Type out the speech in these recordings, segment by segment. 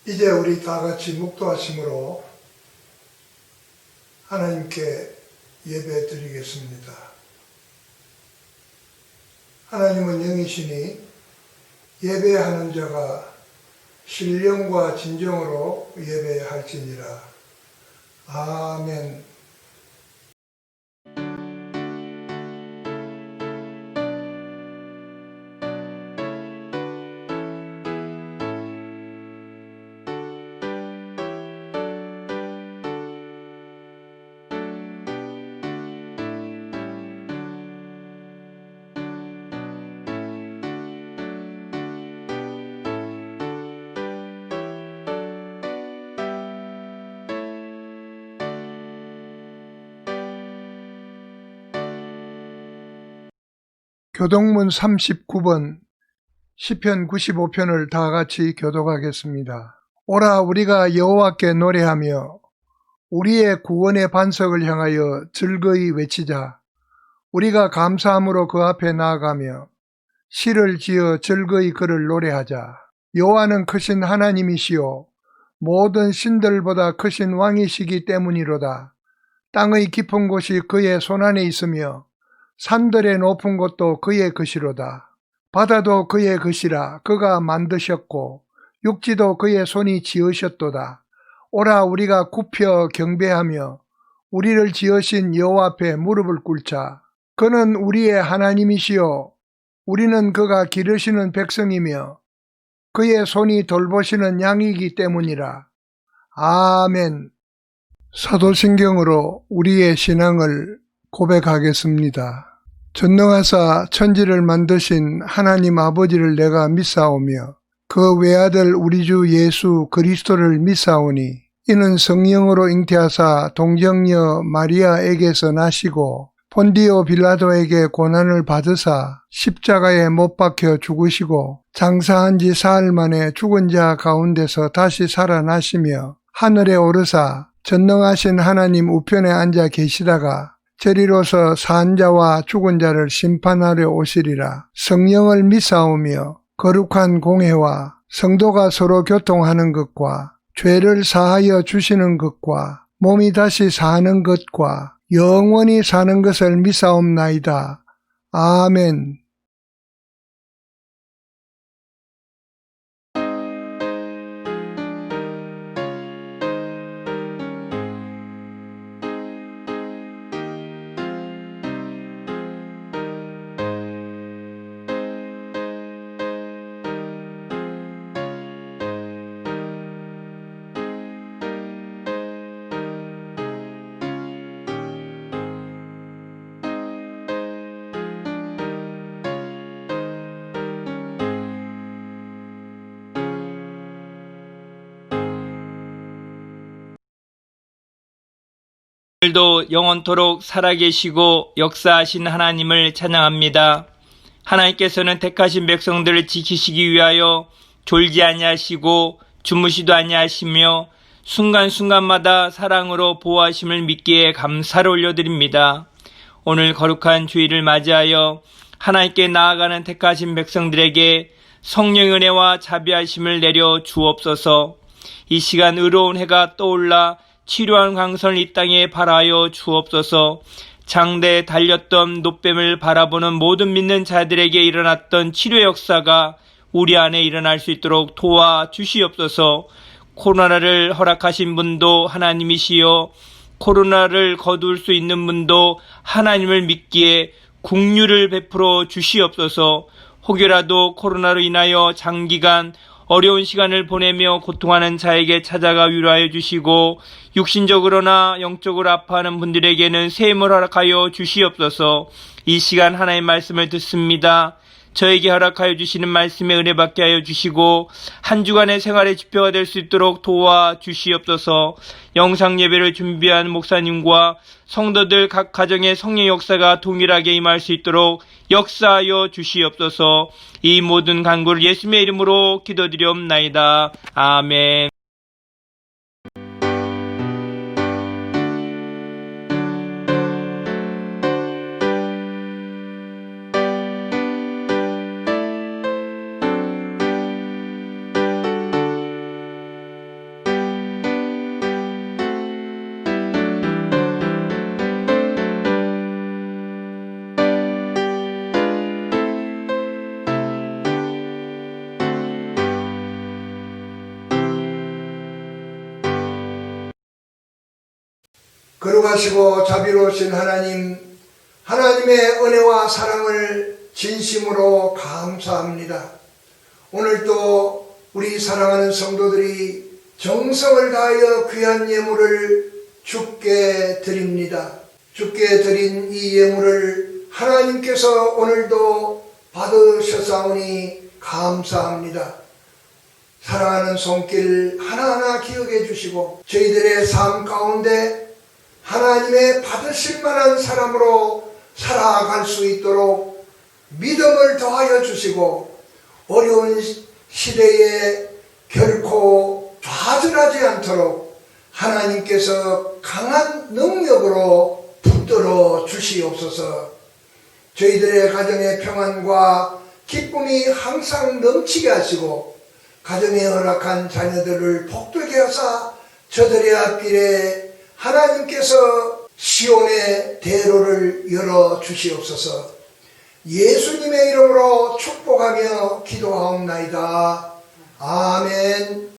이제 우리 다 같이 묵도하심으로 하나님께 예배 드리겠습니다. 하나님은 영이시니 예배하는 자가 신령과 진정으로 예배할지니라. 아멘. 교동문 39번 시편 95편을 다 같이 교독하겠습니다. 오라 우리가 여호와께 노래하며 우리의 구원의 반석을 향하여 즐거이 외치자. 우리가 감사함으로 그 앞에 나아가며 시를 지어 즐거이 그를 노래하자. 여호와는 크신 하나님이시요 모든 신들보다 크신 왕이시기 때문이로다. 땅의 깊은 곳이 그의 손안에 있으며 산들의 높은 곳도 그의 것이로다. 바다도 그의 것이라. 그가 만드셨고 육지도 그의 손이 지으셨도다. 오라 우리가 굽혀 경배하며 우리를 지으신 여호와 앞에 무릎을 꿇자. 그는 우리의 하나님이시요 우리는 그가 기르시는 백성이며 그의 손이 돌보시는 양이기 때문이라. 아멘. 사도신경으로 우리의 신앙을 고백하겠습니다. 전능하사 천지를 만드신 하나님 아버지를 내가 믿사오며 그 외아들 우리 주 예수 그리스도를 믿사오니 이는 성령으로 잉태하사 동정녀 마리아에게서 나시고 본디오 빌라도에게 고난을 받으사 십자가에 못 박혀 죽으시고 장사한 지 사흘 만에 죽은 자 가운데서 다시 살아나시며 하늘에 오르사 전능하신 하나님 우편에 앉아 계시다가 저리로서 산 자와 죽은 자를 심판하려 오시리라. 성령을 믿사오며 거룩한 공회와 성도가 서로 교통하는 것과 죄를 사하여 주시는 것과 몸이 다시 사는 것과 영원히 사는 것을 믿사옵나이다. 아멘. 오늘도 영원토록 살아계시고 역사하신 하나님을 찬양합니다. 하나님께서는 택하신 백성들을 지키시기 위하여 졸지 아니하시고 주무시도 아니하시며 순간순간마다 사랑으로 보호하심을 믿기에 감사를 올려드립니다. 오늘 거룩한 주일을 맞이하여 하나님께 나아가는 택하신 백성들에게 성령의 은혜와 자비하심을 내려 주옵소서. 이 시간 의로운 해가 떠올라 치료한 광선을 이 땅에 발하여 주옵소서. 장대에 달렸던 노뱀을 바라보는 모든 믿는 자들에게 일어났던 치료 역사가 우리 안에 일어날 수 있도록 도와주시옵소서. 코로나를 허락하신 분도 하나님이시여 코로나를 거둘 수 있는 분도 하나님을 믿기에 긍휼을 베풀어 주시옵소서. 혹여라도 코로나로 인하여 장기간 어려운 시간을 보내며 고통하는 자에게 찾아가 위로하여 주시고 육신적으로나 영적으로 아파하는 분들에게는 셈을 허락하여 주시옵소서. 이 시간 하나님의 말씀을 듣습니다. 저에게 허락하여 주시는 말씀에 은혜 받게 하여 주시고 한 주간의 생활의 지표가 될 수 있도록 도와주시옵소서. 영상 예배를 준비한 목사님과 성도들 각 가정의 성령 역사가 동일하게 임할 수 있도록 역사하여 주시옵소서. 이 모든 간구를 예수님의 이름으로 기도드리옵나이다. 아멘. 거룩하시고 자비로우신 하나님, 하나님의 은혜와 사랑을 진심으로 감사합니다. 오늘도 우리 사랑하는 성도들이 정성을 다하여 귀한 예물을 주께 드립니다. 주께 드린 이 예물을 하나님께서 오늘도 받으셨사오니 감사합니다. 사랑하는 손길 하나하나 기억해 주시고 저희들의 삶 가운데 하나님의 받으실 만한 사람으로 살아갈 수 있도록 믿음을 더하여 주시고 어려운 시대에 결코 좌절하지 않도록 하나님께서 강한 능력으로 붙들어 주시옵소서. 저희들의 가정의 평안과 기쁨이 항상 넘치게 하시고 가정에 허락한 자녀들을 복되게 하사 저들의 앞길에 하나님께서 시온의 대로를 열어 주시옵소서. 예수님의 이름으로 축복하며 기도하옵나이다. 아멘.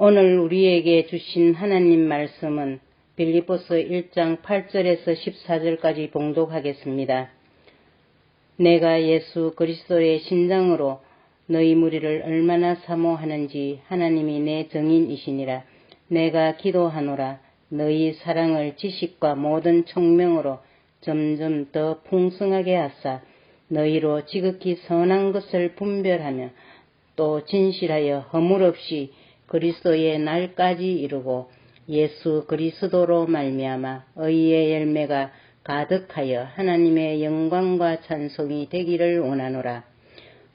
오늘 우리에게 주신 하나님 말씀은 빌립보서 1장 8절에서 14절까지 봉독하겠습니다. 내가 예수 그리스도의 신장으로 너희 무리를 얼마나 사모하는지 하나님이 내 증인이시니라. 내가 기도하노라. 너희 사랑을 지식과 모든 총명으로 점점 더 풍성하게 하사 너희로 지극히 선한 것을 분별하며 또 진실하여 허물 없이 그리스도의 날까지 이루고 예수 그리스도로 말미암아 의의 열매가 가득하여 하나님의 영광과 찬송이 되기를 원하노라.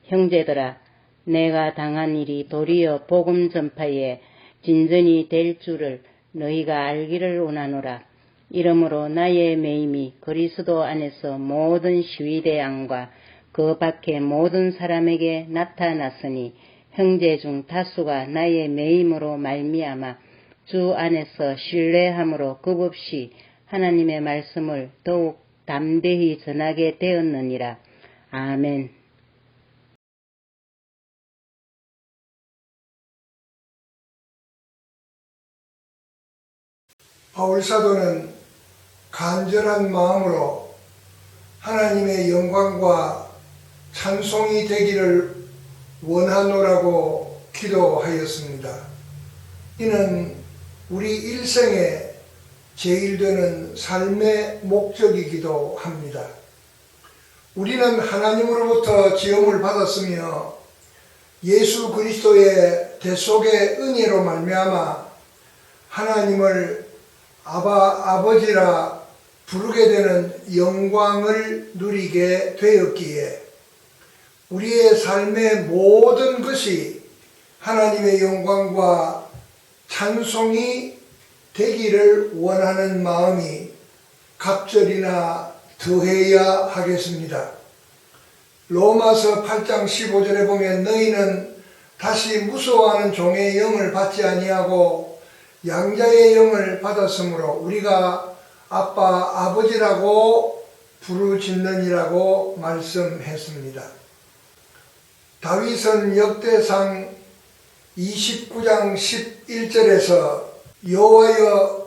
형제들아, 내가 당한 일이 도리어 복음 전파에 진전이 될 줄을 너희가 알기를 원하노라. 이러므로 나의 매임이 그리스도 안에서 모든 시위대왕과 그 밖의 모든 사람에게 나타났으니 형제 중 다수가 나의 매임으로 말미암아 주 안에서 신뢰함으로 급없이 하나님의 말씀을 더욱 담대히 전하게 되었느니라. 아멘. 바울 사도는 간절한 마음으로 하나님의 영광과 찬송이 되기를 원하노라고 기도하였습니다. 이는 우리 일생에 제일 되는 삶의 목적이기도 합니다. 우리는 하나님으로부터 지음을 받았으며 예수 그리스도의 대속의 은혜로 말미암아 하나님을 아버지라 부르게 되는 영광을 누리게 되었기에 우리의 삶의 모든 것이 하나님의 영광과 찬송이 되기를 원하는 마음이 갑절이나 더해야 하겠습니다. 로마서 8장 15절에 보면 너희는 다시 무서워하는 종의 영을 받지 아니하고 양자의 영을 받았으므로 우리가 아빠 아버지라고 부르짖느니라고 말씀했습니다. 다윗은 역대상 29장 11절에서 여호와여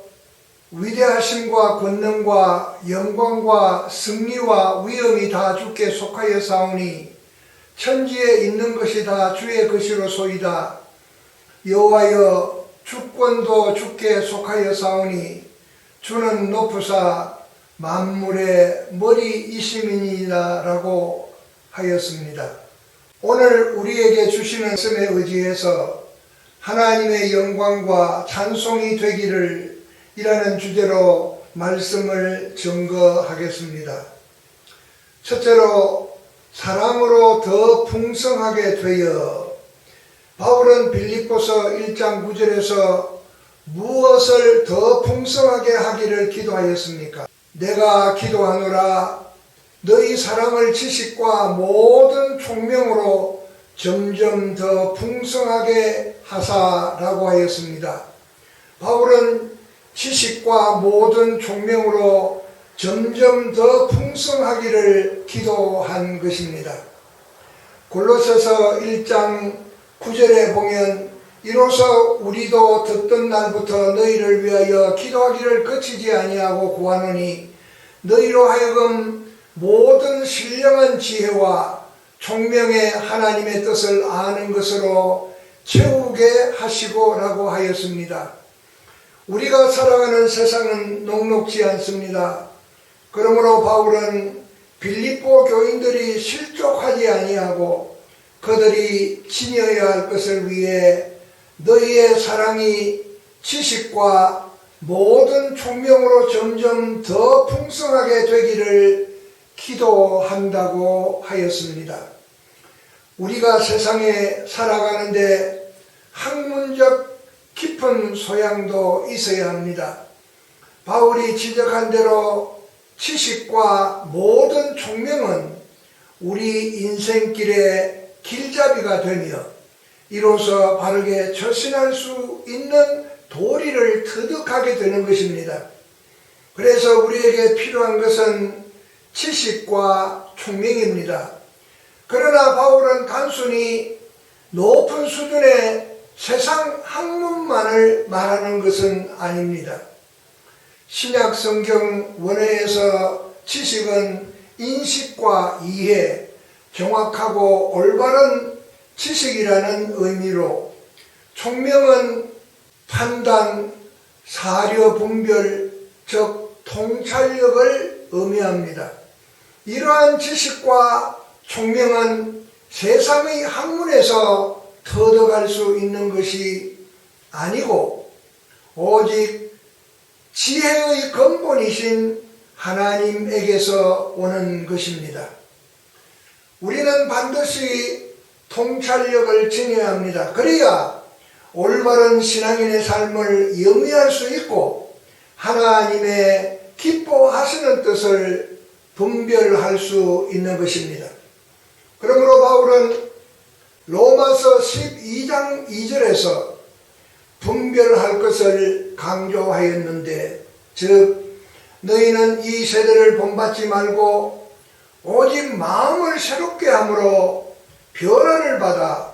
위대하심과 권능과 영광과 승리와 위엄이 다 주께 속하여 사오니 천지에 있는 것이 다 주의 것이로소이다. 여호와여 주권도 주께 속하여 사오니 주는 높으사 만물의 머리이심이니이다 라고 하였습니다. 오늘 우리에게 주시는 말씀에 의지해서 하나님의 영광과 찬송이 되기를 이라는 주제로 말씀을 증거하겠습니다. 첫째로 사랑으로 더 풍성하게 되어 바울은 빌립보서 1장 9절에서 무엇을 더 풍성하게 하기를 기도하였습니까? 내가 기도하노라 너희 사랑을 지식과 모든 총명으로 점점 더 풍성하게 하사라고 하였습니다. 바울은 지식과 모든 총명으로 점점 더 풍성하기를 기도한 것입니다. 골로새서 1장 9절에 보면 이로써 우리도 듣던 날부터 너희를 위하여 기도하기를 그치지 아니하고 구하노니 너희로 하여금 모든 신령한 지혜와 총명의 하나님의 뜻을 아는 것으로 채우게 하시고 라고 하였습니다. 우리가 살아가는 세상은 녹록지 않습니다. 그러므로 바울은 빌립보 교인들이 실족하지 아니하고 그들이 지녀야 할 것을 위해 너희의 사랑이 지식과 모든 총명으로 점점 더 풍성하게 되기를 기도한다고 하였습니다. 우리가 세상에 살아가는데 학문적 깊은 소양도 있어야 합니다. 바울이 지적한 대로 지식과 모든 총명은 우리 인생길의 길잡이가 되며 이로써 바르게 처신할 수 있는 도리를 터득하게 되는 것입니다. 그래서 우리에게 필요한 것은 지식과 총명입니다. 그러나 바울은 단순히 높은 수준의 세상 학문만을 말하는 것은 아닙니다. 신약 성경 원어에서 지식은 인식과 이해, 정확하고 올바른 지식이라는 의미로 총명은 판단, 사려 분별, 즉 통찰력을 의미합니다. 이러한 지식과 총명은 세상의 학문에서 터득할 수 있는 것이 아니고 오직 지혜의 근본이신 하나님에게서 오는 것입니다. 우리는 반드시 통찰력을 지녀야 합니다. 그래야 올바른 신앙인의 삶을 영위할 수 있고 하나님의 기뻐하시는 뜻을 분별할 수 있는 것입니다. 그러므로 바울은 로마서 12장 2절에서 분별할 것을 강조하였는데 즉 너희는 이 세대를 본받지 말고 오직 마음을 새롭게 함으로 변화를 받아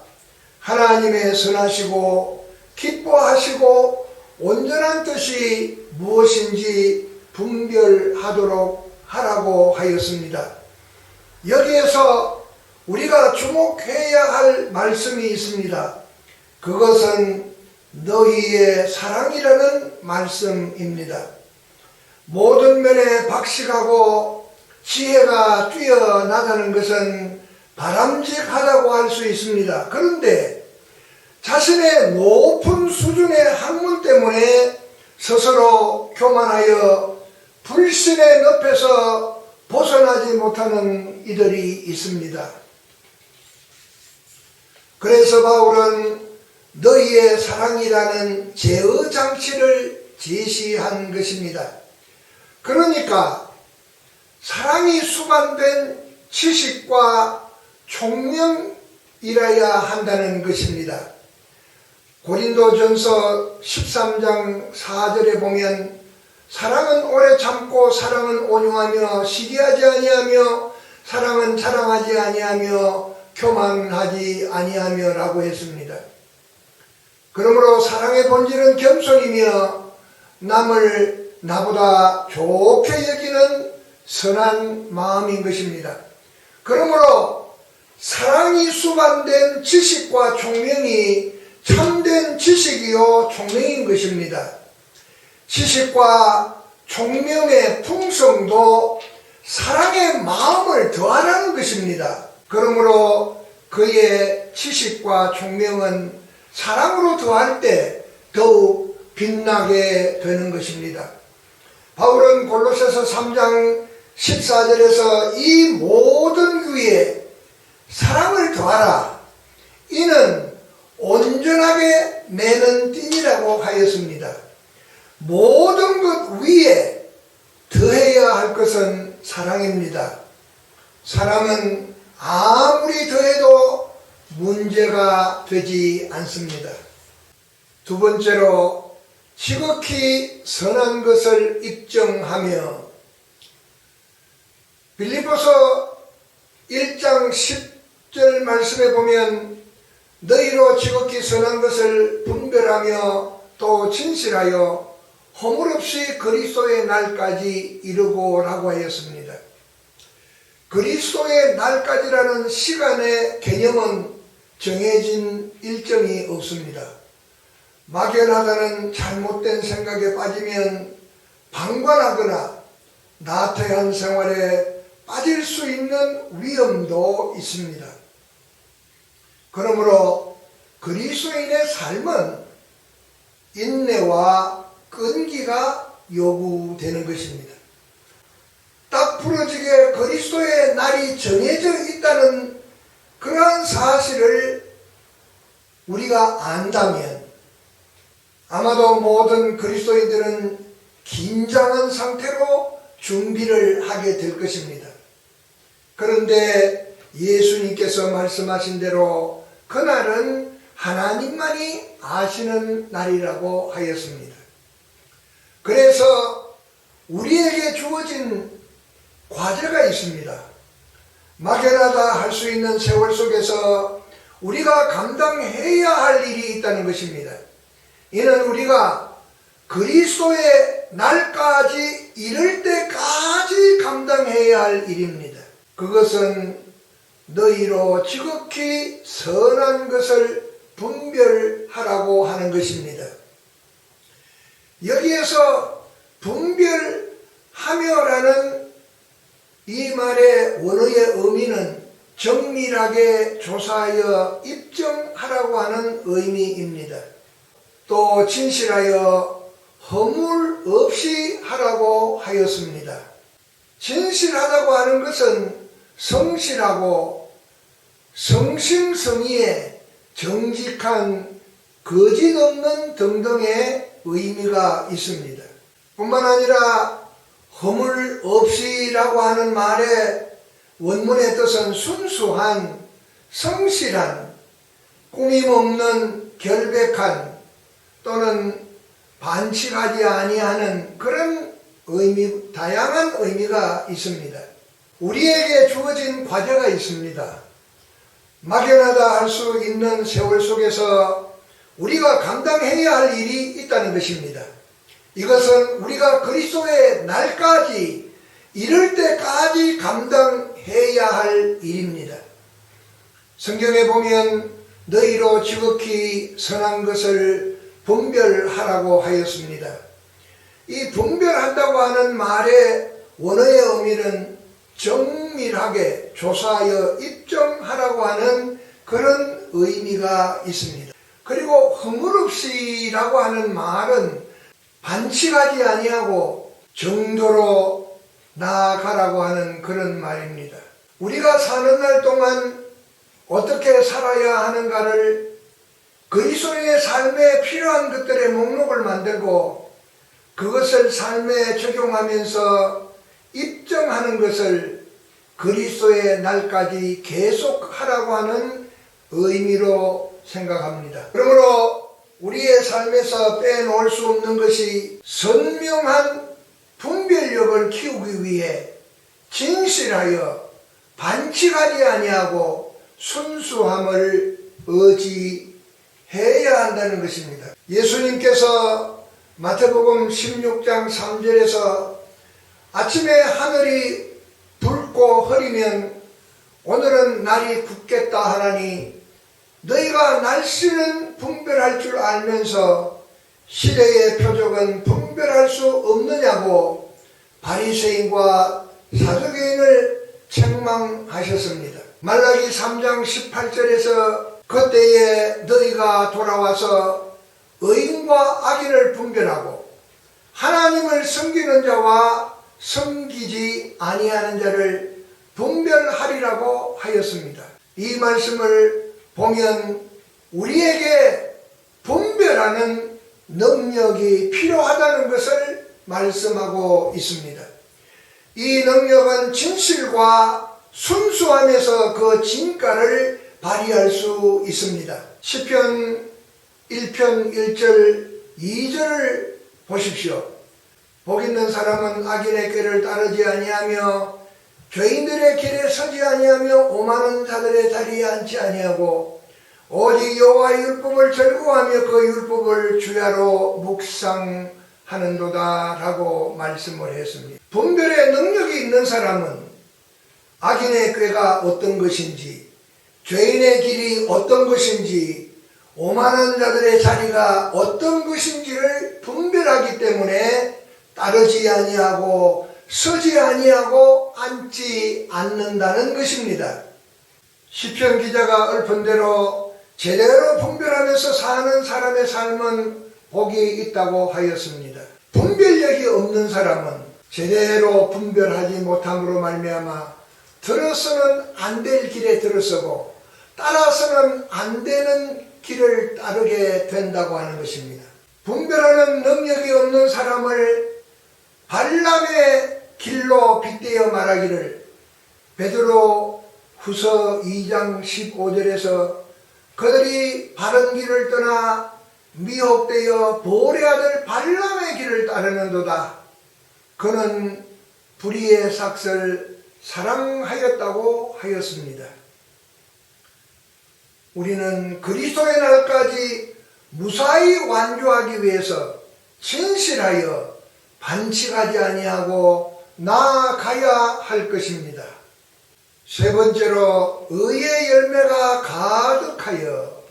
하나님의 선하시고 기뻐하시고 온전한 뜻이 무엇인지 분별하도록 하라고 하였습니다. 여기에서 우리가 주목해야 할 말씀이 있습니다. 그것은 너희의 사랑이라는 말씀입니다. 모든 면에 박식하고 지혜가 뛰어나다는 것은 바람직하다고 할 수 있습니다. 그런데 자신의 높은 수준의 학문 때문에 스스로 교만하여 불신의 늪에서 벗어나지 못하는 이들이 있습니다. 그래서 바울은 너희의 사랑이라는 제어 장치를 제시한 것입니다. 그러니까 사랑이 수반된 지식과 총명이라야 한다는 것입니다. 고린도전서 13장 4절에 보면 사랑은 오래 참고 사랑은 온유하며 시기하지 아니하며 사랑은 자랑하지 아니하며 교만하지 아니하며 라고 했습니다. 그러므로 사랑의 본질은 겸손이며 남을 나보다 좋게 여기는 선한 마음인 것입니다. 그러므로 사랑이 수반된 지식과 총명이 참된 지식이요 총명인 것입니다. 지식과 총명의 풍성도 사랑의 마음을 더하라는 것입니다. 그러므로 그의 지식과 총명은 사랑으로 더할 때 더욱 빛나게 되는 것입니다. 바울은 골로새서 3장 14절에서 이 모든 위에 사랑을 더하라. 이는 온전하게 매는 띠니라고 하였습니다. 모든 것 위에 더해야 할 것은 사랑입니다. 사랑은 아무리 더해도 문제가 되지 않습니다. 두 번째로 지극히 선한 것을 입증하며 빌립보서 1장 10절 말씀에 보면 너희로 지극히 선한 것을 분별하며 또 진실하여 허물 없이 그리스도의 날까지 이르고 라고 하였습니다. 그리스도의 날까지라는 시간의 개념은 정해진 일정이 없습니다. 막연하다는 잘못된 생각에 빠지면 방관하거나 나태한 생활에 빠질 수 있는 위험도 있습니다. 그러므로 그리스도인의 삶은 인내와 끈기가 요구되는 것입니다. 딱 부러지게 그리스도의 날이 정해져 있다는 그러한 사실을 우리가 안다면 아마도 모든 그리스도인들은 긴장한 상태로 준비를 하게 될 것입니다. 그런데 예수님께서 말씀하신 대로 그날은 하나님만이 아시는 날이라고 하였습니다. 그래서 우리에게 주어진 과제가 있습니다. 막연하다 할 수 있는 세월 속에서 우리가 감당해야 할 일이 있다는 것입니다. 이는 우리가 그리스도의 날까지 이를 때까지 감당해야 할 일입니다. 그것은 너희로 지극히 선한 것을 분별하라고 하는 것입니다. 여기에서 분별하며라는 이 말의 원어의 의미는 정밀하게 조사하여 입증하라고 하는 의미입니다. 또 진실하여 허물 없이 하라고 하였습니다. 진실하다고 하는 것은 성실하고 성심성의에 정직한 거짓 없는 등등의 의미가 있습니다. 뿐만 아니라 허물 없이라고 하는 말의 원문의 뜻은 순수한, 성실한, 꾸밈없는, 결백한 또는 반칙하지 아니하는 그런 의미, 다양한 의미가 있습니다. 우리에게 주어진 과제가 있습니다. 막연하다 할 수 있는 세월 속에서 우리가 감당해야 할 일이 있다는 것입니다. 이것은 우리가 그리스도의 날까지 이를 때까지 감당해야 할 일입니다. 성경에 보면 너희로 지극히 선한 것을 분별하라고 하였습니다. 이 분별한다고 하는 말의 원어의 의미는 정밀하게 조사하여 입증하라고 하는 그런 의미가 있습니다. 그리고 허물 없이라고 하는 말은 반칙하지 아니하고 정도로 나아가라고 하는 그런 말입니다. 우리가 사는 날 동안 어떻게 살아야 하는가를 그리스도인의 삶에 필요한 것들의 목록을 만들고 그것을 삶에 적용하면서 입증하는 것을 그리스도의 날까지 계속하라고 하는 의미로 생각합니다. 그러므로 우리의 삶에서 빼놓을 수 없는 것이 선명한 분별력을 키우기 위해 진실하여 반칙하지 아니하고 순수함을 의지해야 한다는 것입니다. 예수님께서 마태복음 16장 3절에서 아침에 하늘이 붉고 흐리면 오늘은 날이 굳겠다 하나니 너희가 날씨는 분별할 줄 알면서 시대의 표적은 분별할 수 없느냐고 바리새인과 사두개인을 책망하셨습니다. 말라기 3장 18절에서 그때에 너희가 돌아와서 의인과 악인을 분별하고 하나님을 섬기는 자와 섬기지 아니하는 자를 분별하리라고 하였습니다. 이 말씀을 보면 우리에게 분별하는 능력이 필요하다는 것을 말씀하고 있습니다. 이 능력은 진실과 순수함에서 그 진가를 발휘할 수 있습니다. 시편 1편 1절 2절을 보십시오. 복 있는 사람은 악인의 꾀를 따르지 아니하며 죄인들의 길에 서지 아니하며 오만한 자들의 자리에 앉지 아니하고 오직 여호와의 율법을 즐거워하며 그 율법을 주야로 묵상하는도다 라고 말씀을 했습니다. 분별의 능력이 있는 사람은 악인의 꾀가 어떤 것인지 죄인의 길이 어떤 것인지 오만한 자들의 자리가 어떤 것인지를 분별하기 때문에 따르지 아니하고 서지 아니하고 앉지 않는다는 것입니다. 시편 기자가 읊은대로 제대로 분별하면서 사는 사람의 삶은 복이 있다고 하였습니다. 분별력이 없는 사람은 제대로 분별하지 못함으로 말미암아 들어서는 안 될 길에 들어서고 따라서는 안 되는 길을 따르게 된다고 하는 것입니다. 분별하는 능력이 없는 사람을 발람의 길로 빗대어 말하기를 베드로 후서 2장 15절에서 그들이 바른 길을 떠나 미혹되어 보울의 아들 발람의 길을 따르는도다. 그는 불의의 삭을 사랑하였다고 하였습니다. 우리는 그리스도의 날까지 무사히 완주하기 위해서 진실하여 반칙하지 아니하고 나아가야 할 것입니다. 세 번째로 의의 열매가 가득하여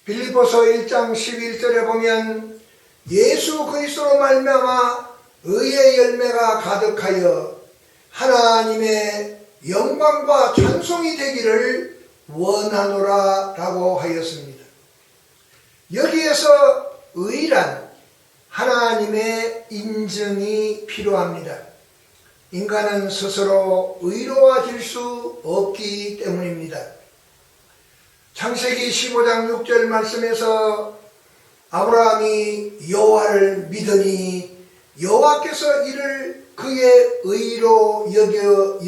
빌립보서 1장 11절에 보면 예수 그리스도로 말미암아 의의 열매가 가득하여 하나님의 영광과 찬송이 되기를 원하노라 라고 하였습니다. 여기에서 의란 하나님의 인정이 필요합니다. 인간은 스스로 의로워질 수 없기 때문입니다. 창세기 15장 6절 말씀에서 아브라함이 여호와를 믿으니 여호와께서 이를 그의 의로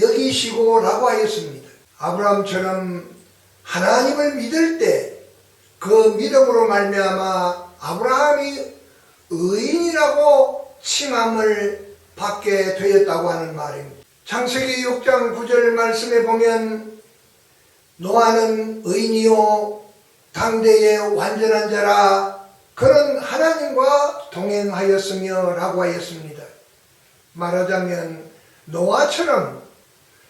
여기시고 라고 하였습니다. 아브라함처럼 하나님을 믿을 때 그 믿음으로 말미암아 아브라함이 의인이라고 칭함을 받게 되었다고 하는 말입니다. 창세기 6장 9절 말씀에 보면 노아는 의인이요 당대의 완전한 자라 그는 하나님과 동행하였으며 라고 하였습니다. 말하자면 노아처럼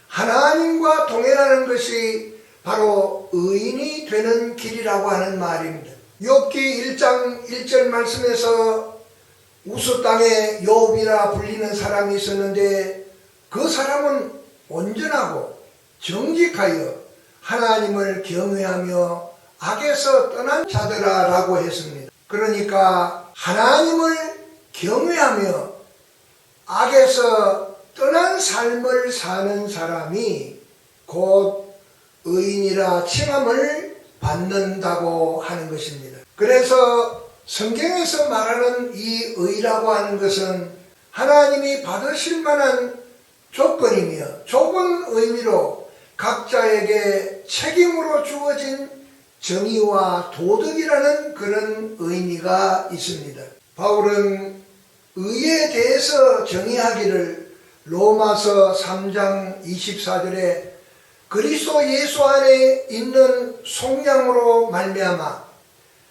하나님과 동행하는 것이 바로 의인이 되는 길이라고 하는 말입니다. 욥기 1장 1절 말씀에서 우스 땅에 욥이라 불리는 사람이 있었는데 그 사람은 온전하고 정직하여 하나님을 경외하며 악에서 떠난 자들아 라고 했습니다. 그러니까 하나님을 경외하며 악에서 떠난 삶을 사는 사람이 곧 의인이라 칭함을 받는다고 하는 것입니다. 그래서 성경에서 말하는 이 의라고 하는 것은 하나님이 받으실 만한 조건이며 좁은 의미로 각자에게 책임으로 주어진 정의와 도덕이라는 그런 의미가 있습니다. 바울은 의에 대해서 정의하기를 로마서 3장 24절에 그리스도 예수 안에 있는 속량으로 말미암아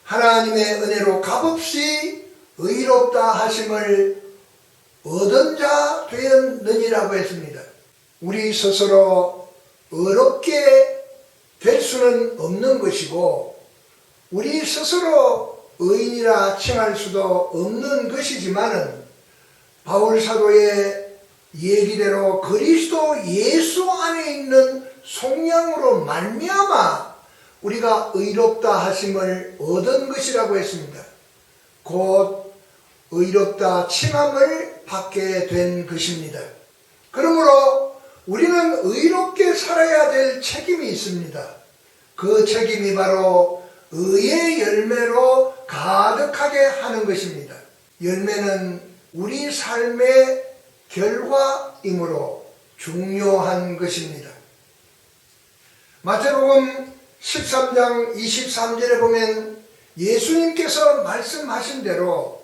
하나님의 은혜로 값없이 의롭다 하심을 얻은 자 되었느니라고 했습니다. 우리 스스로 의롭게 될 수는 없는 것이고 우리 스스로 의인이라 칭할 수도 없는 것이지만은 바울 사도의 얘기대로 그리스도 예수 안에 있는 속량으로 말미암아 우리가 의롭다 하심을 얻은 것이라고 했습니다. 곧 의롭다 칭함을 받게 된 것입니다. 그러므로 우리는 의롭게 살아야 될 책임이 있습니다. 그 책임이 바로 의의 열매로 가득하게 하는 것입니다. 열매는 우리 삶의 결과이므로 중요한 것입니다. 마태복음 13장 23절에 보면 예수님께서 말씀하신 대로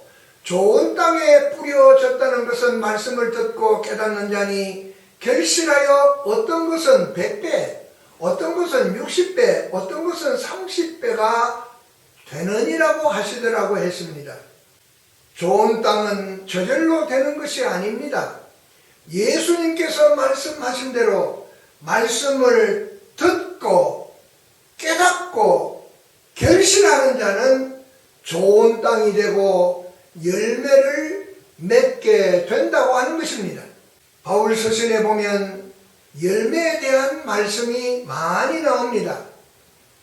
좋은 땅에 뿌려졌다는 것은 말씀을 듣고 깨닫는 자니 결실하여 어떤 것은 100배, 어떤 것은 60배, 어떤 것은 30배가 되느니라고 하시더라고 했습니다. 좋은 땅은 저절로 되는 것이 아닙니다. 예수님께서 말씀하신 대로 말씀을 듣고 깨닫고 결실하는 자는 좋은 땅이 되고 열매를 맺게 된다고 하는 것입니다. 바울 서신에 보면 열매에 대한 말씀이 많이 나옵니다.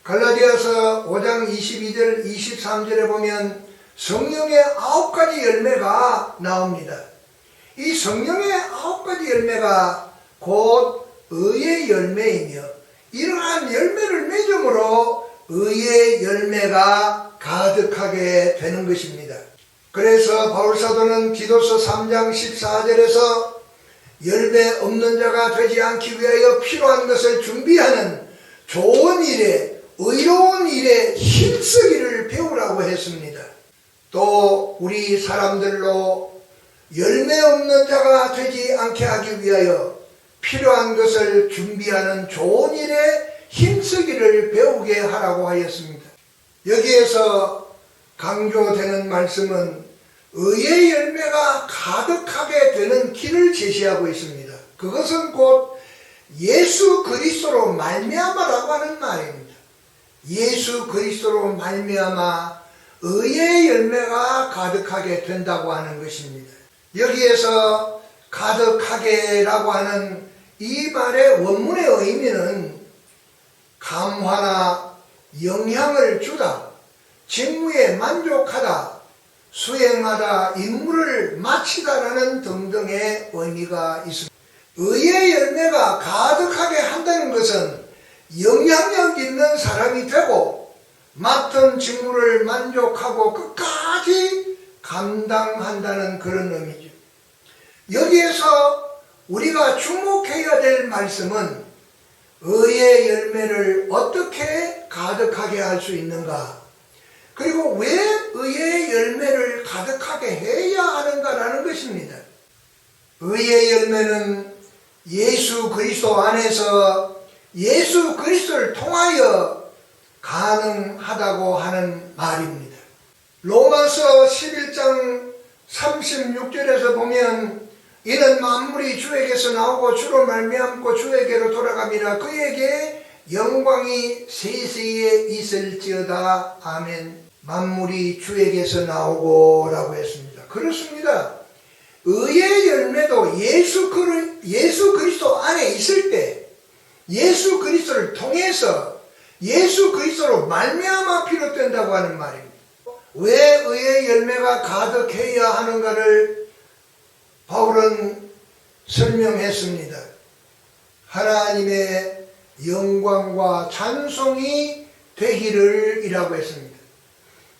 갈라디아서 5장 22절 23절에 보면 성령의 9가지 열매가 나옵니다. 이 성령의 9가지 열매가 곧 의의 열매이며 이러한 열매를 맺음으로 의의 열매가 가득하게 되는 것입니다. 그래서 바울사도는 디도서 3장 14절에서 열매 없는 자가 되지 않기 위하여 필요한 것을 준비하는 좋은 일에 의로운 일에 힘쓰기를 배우라고 했습니다. 또 우리 사람들로 열매 없는 자가 되지 않게 하기 위하여 필요한 것을 준비하는 좋은 일에 힘쓰기를 배우게 하라고 하였습니다. 여기에서 강조되는 말씀은 의의 열매가 가득하게 되는 길을 제시하고 있습니다. 그것은 곧 예수 그리스도로 말미암아라고 하는 말입니다. 예수 그리스도로 말미암아 의의 열매가 가득하게 된다고 하는 것입니다. 여기에서 가득하게라고 하는 이 말의 원문의 의미는 감화나 영향을 주다, 직무에 만족하다, 수행하다, 임무를 마치다라는 등등의 의미가 있습니다. 의의 열매가 가득하게 한다는 것은 영향력 있는 사람이 되고 맡은 직무를 만족하고 끝까지 감당한다는 그런 의미죠. 여기에서 우리가 주목해야 될 말씀은 의의 열매를 어떻게 가득하게 할 수 있는가, 그리고 왜 의의 열매를 가득하게 해야 하는가라는 것입니다. 의의 열매는 예수 그리스도 안에서 예수 그리스도를 통하여 가능하다고 하는 말입니다. 로마서 11장 36절에서 보면 이는 만물이 주에게서 나오고 주로 말미암고 주에게로 돌아갑니다. 그에게 영광이 세세에 있을지어다. 아멘. 만물이 주에게서 나오고 라고 했습니다. 그렇습니다. 의의 열매도 예수 그리스도 안에 있을 때 예수 그리스도를 통해서 예수 그리스도로 말미암아 비롯된다고 하는 말입니다. 왜 의의 열매가 가득해야 하는가를 바울은 설명했습니다. 하나님의 영광과 찬송이 되기를 이라고 했습니다.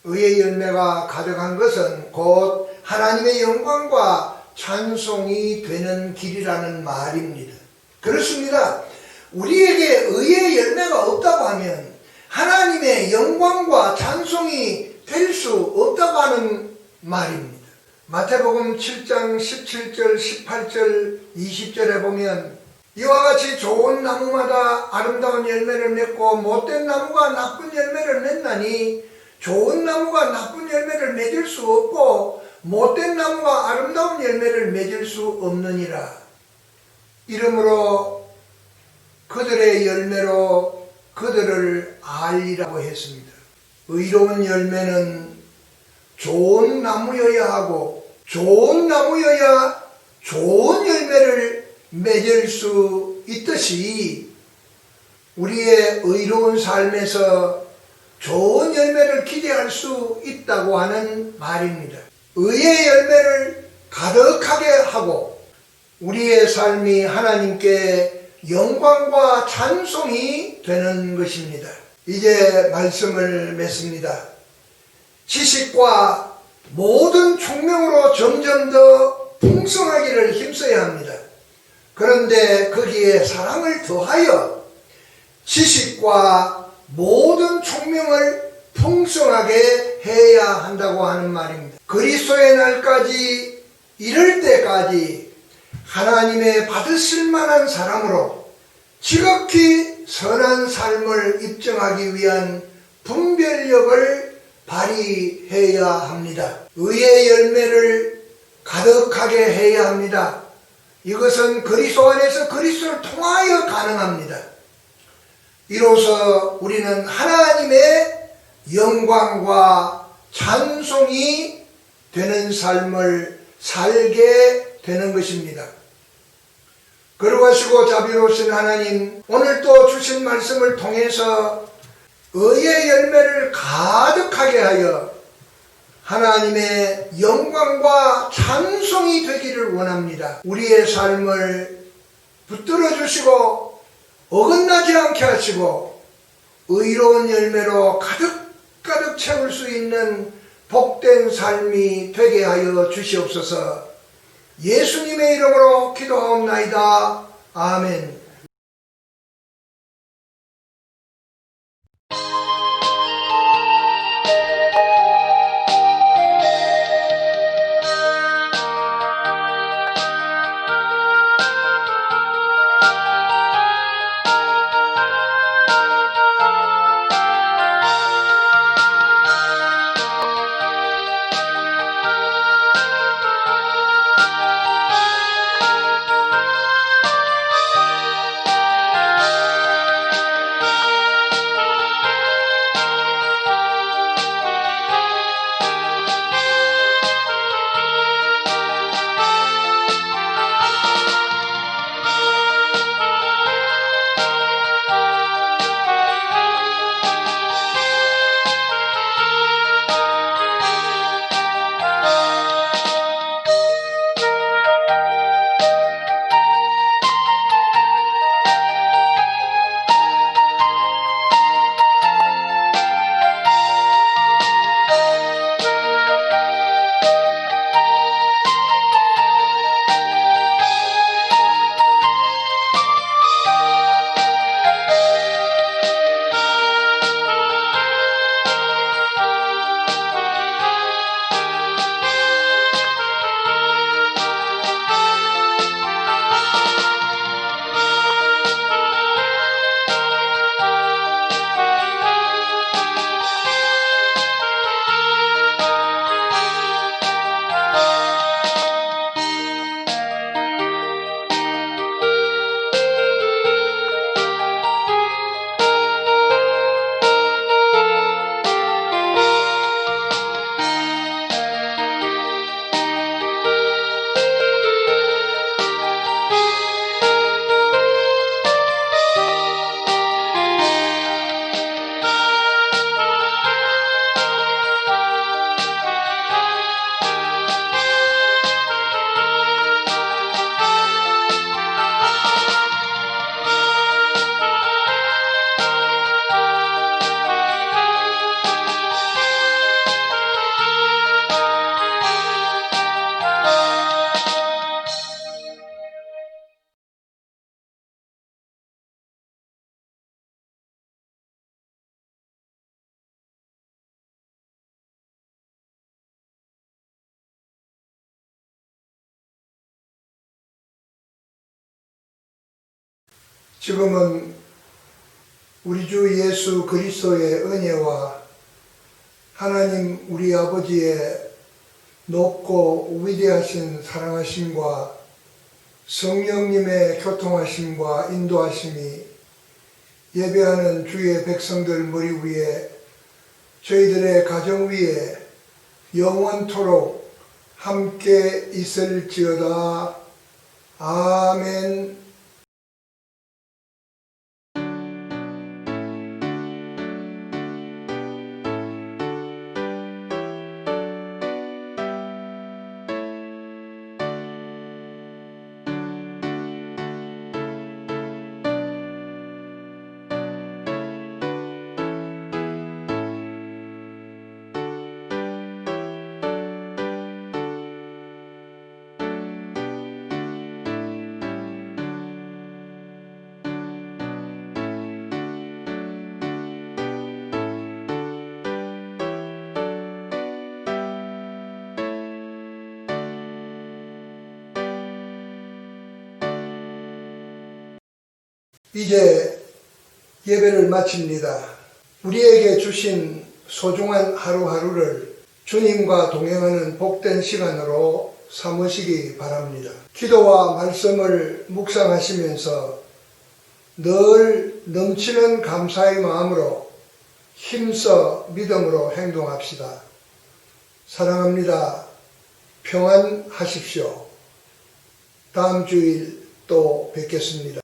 의의 열매가 가득한 것은 곧 하나님의 영광과 찬송이 되는 길이라는 말입니다. 그렇습니다. 우리에게 의의 열매가 없다고 하면 하나님의 영광과 찬송이 될 수 없다고 하는 말입니다. 마태복음 7장 17절, 18절, 20절에 보면 이와 같이 좋은 나무마다 아름다운 열매를 맺고 못된 나무가 나쁜 열매를 맺나니 좋은 나무가 나쁜 열매를 맺을 수 없고 못된 나무가 아름다운 열매를 맺을 수 없느니라. 이러므로 그들의 열매로 그들을 알리라고 했습니다. 의로운 열매는 좋은 나무여야 하고 좋은 나무여야 좋은 열매를 맺을 수 있듯이 우리의 의로운 삶에서 좋은 열매를 기대할 수 있다고 하는 말입니다. 의의 열매를 가득하게 하고 우리의 삶이 하나님께 영광과 찬송이 되는 것입니다. 이제 말씀을 맺습니다. 지식과 모든 총명으로 점점 더 풍성하기를 힘써야 합니다. 그런데 거기에 사랑을 더하여 지식과 모든 총명을 풍성하게 해야 한다고 하는 말입니다. 그리스도의 날까지 이를 때까지 하나님의 받으실 만한 사람으로 지극히 선한 삶을 입증하기 위한 분별력을 발휘해야 합니다. 의의 열매를 가득하게 해야 합니다. 이것은 그리스도 안에서 그리스도를 통하여 가능합니다. 이로써 우리는 하나님의 영광과 찬송이 되는 삶을 살게 되는 것입니다. 거룩하시고 자비로우신 하나님, 오늘 또 주신 말씀을 통해서 의의 열매를 가득하게 하여 하나님의 영광과 찬송이 되기를 원합니다. 우리의 삶을 붙들어 주시고 어긋나지 않게 하시고 의로운 열매로 가득 채울 수 있는 복된 삶이 되게 하여 주시옵소서. 예수님의 이름으로 기도하옵나이다. 아멘. 지금은 우리 주 예수 그리스도의 은혜와 하나님 우리 아버지의 높고 위대하신 사랑하심과 성령님의 교통하심과 인도하심이 예배하는 주의 백성들 머리 위에 저희들의 가정 위에 영원토록 함께 있을지어다. 아멘. 이제 예배를 마칩니다. 우리에게 주신 소중한 하루하루를 주님과 동행하는 복된 시간으로 삼으시기 바랍니다. 기도와 말씀을 묵상하시면서 늘 넘치는 감사의 마음으로 힘써 믿음으로 행동합시다. 사랑합니다. 평안하십시오. 다음 주일 또 뵙겠습니다.